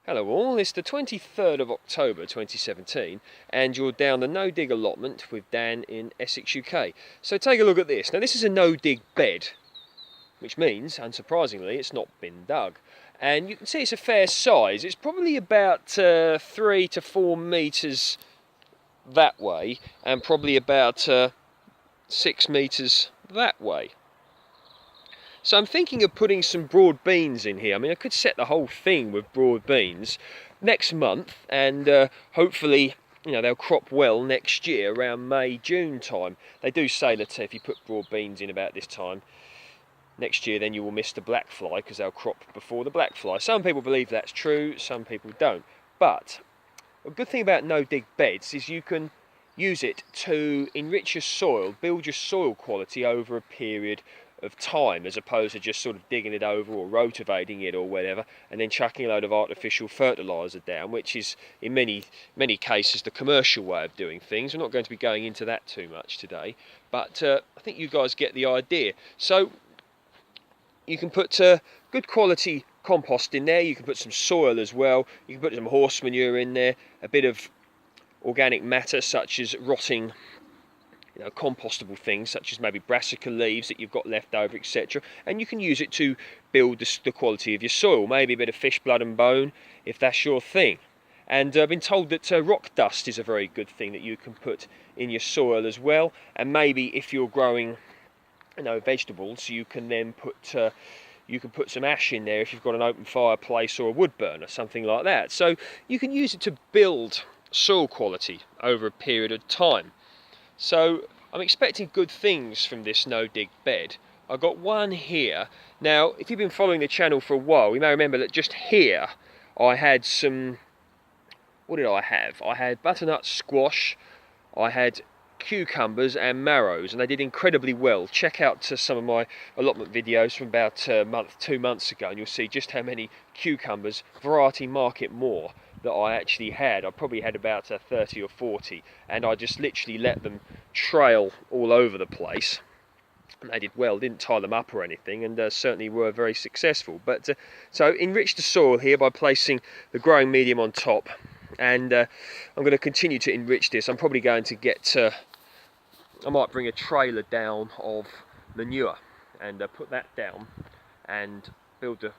Hello all, it's the 23rd of October 2017 and you're down the no-dig allotment with Dan in Essex, UK. So take a look at this. Now this is a no-dig bed, which means, unsurprisingly, it's not been dug. And you can see it's a fair size. It's probably about 3 to 4 metres that way and probably about 6 metres that way. So I'm thinking of putting some broad beans in here. I mean, I could set the whole thing with broad beans next month, and hopefully, you know, they'll crop well next year around May, June time. They do say that if you put broad beans in about this time next year, then you will miss the black fly because they'll crop before the black fly. Some people believe that's true, some people don't. But a good thing about no-dig beds is you can use it to enrich your soil, build your soil quality over a period of time, as opposed to just sort of digging it over or rotivating it or whatever and then chucking a load of artificial fertiliser down, which is in many cases the commercial way of doing things. We're not going to be going into that too much today, but I think you guys get the idea. So you can put good quality compost in there, you can put some soil as well, you can put some horse manure in there, a bit of organic matter such as rotting, you know, compostable things such as maybe brassica leaves that you've got left over, etc. And you can use it to build the quality of your soil, maybe a bit of fish blood and bone if that's your thing. And I've been told that rock dust is a very good thing that you can put in your soil as well. And maybe if you're growing, you know, vegetables, you can then put some ash in there if you've got an open fireplace or a wood burner, something like that. So you can use it to build soil quality over a period of time. So I'm expecting good things from this no-dig bed. I've got one here. Now, if you've been following the channel for a while, you may remember that just here I had some, what did I have? I had butternut squash, I had cucumbers and marrows, and they did incredibly well. Check out some of my allotment videos from about 2 months ago and you'll see just how many cucumbers, variety market more, that I actually had. I probably had about 30 or 40, and I just literally let them trail all over the place, and they did well, didn't tie them up or anything, and certainly were very successful. But so enrich the soil here by placing the growing medium on top, and I'm going to continue to enrich this. I'm probably going to get I might bring a trailer down of manure and put that down and build the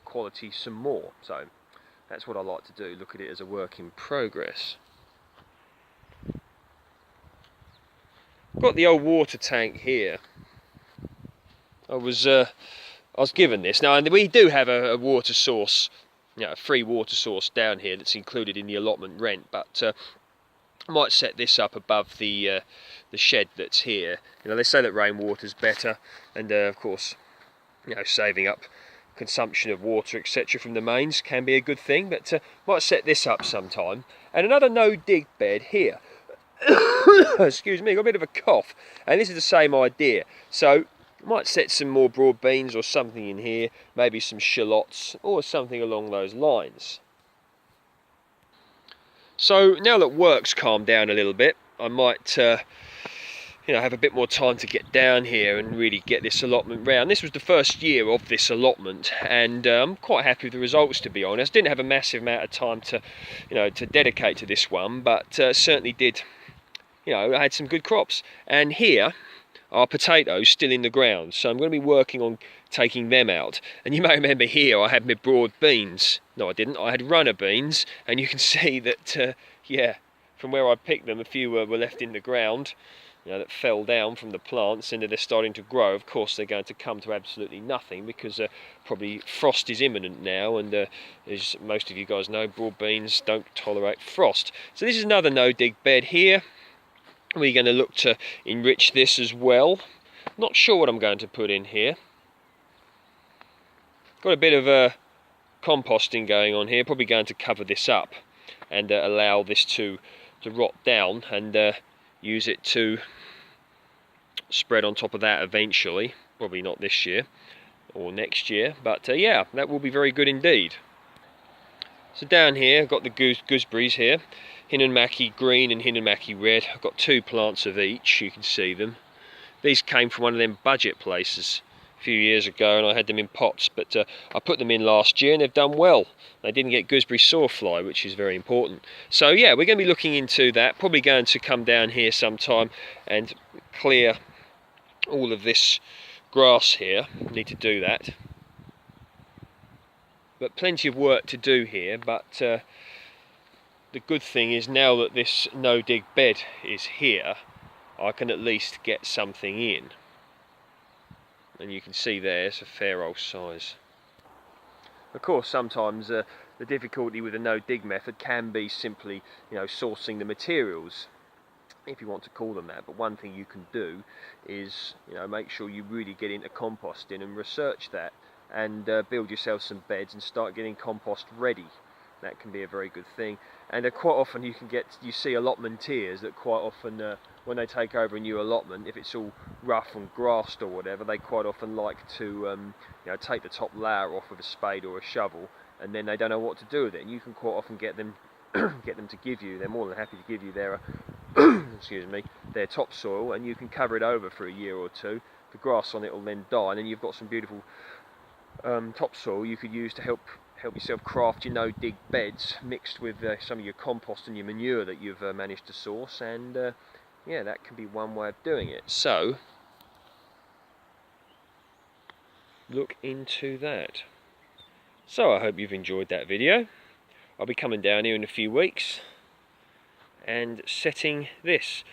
quality some more. So that's what I like to do, look at it as a work in progress. Got the old water tank here. I was given this. Now, and we do have a water source, you know, a free water source down here that's included in the allotment rent, but I might set this up above the shed that's here. You know, they say that rainwater's better, and of course, you know, saving up consumption of water, etc. from the mains can be a good thing, but might set this up sometime. And another no-dig bed here. Excuse me, got a bit of a cough, and this is the same idea. So might set some more broad beans or something in here, maybe some shallots or something along those lines. So now that work's calmed down a little bit, I might you know, have a bit more time to get down here and really get this allotment round. This was the first year of this allotment, and I'm quite happy with the results, to be honest. Didn't have a massive amount of time to, you know, to dedicate to this one, but certainly did, you know, I had some good crops. And here are potatoes still in the ground, so I'm going to be working on taking them out. And you may remember here I had my broad beans. No, I didn't. I had runner beans, and you can see that, yeah, from where I picked them, a few were left in the ground, you know, that fell down from the plants, and they're starting to grow. Of course, they're going to come to absolutely nothing because probably frost is imminent now, and as most of you guys know, broad beans don't tolerate frost. So this is another no-dig bed here. We're going to look to enrich this as well. Not sure what I'm going to put in here. Got a bit of composting going on here. Probably going to cover this up and allow this to rot down, and use it to spread on top of that eventually. Probably not this year or next year, but yeah, that will be very good indeed. So down here I've got the gooseberries here, Hinnon-Mackie green and Hinnon-Mackie red. I've got 2 plants of each, you can see them. These came from one of them budget places a few years ago, and I had them in pots, but I put them in last year and they've done well. They didn't get gooseberry sawfly, which is very important. So yeah, we're going to be looking into that. Probably going to come down here sometime and clear all of this grass here. Need to do that. But plenty of work to do here, but the good thing is now that this no-dig bed is here, I can at least get something in. And you can see there, it's a fair old size. Of course, sometimes the difficulty with the no-dig method can be simply, sourcing the materials, if you want to call them that. But one thing you can do is, make sure you really get into composting and research that, and build yourself some beds and start getting compost ready. That can be a very good thing. And quite often you see allotmenteers that quite often when they take over a new allotment, if it's all rough and grassed or whatever, they quite often like to take the top layer off with a spade or a shovel, and then they don't know what to do with it. And you can quite often get them to give you, they're more than happy to give you their excuse me, their topsoil, and you can cover it over for a year or two. The grass on it will then die, and then you've got some beautiful topsoil you could use to help yourself craft your no-dig beds, mixed with some of your compost and your manure that you've managed to source, and yeah, that can be one way of doing it. So look into that. So I hope you've enjoyed that video. I'll be coming down here in a few weeks and setting this.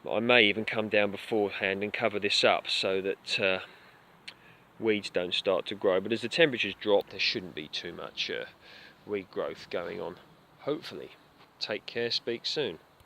I may even come down beforehand and cover this up so that weeds don't start to grow, but as the temperatures drop there shouldn't be too much weed growth going on, hopefully. Take care, speak soon.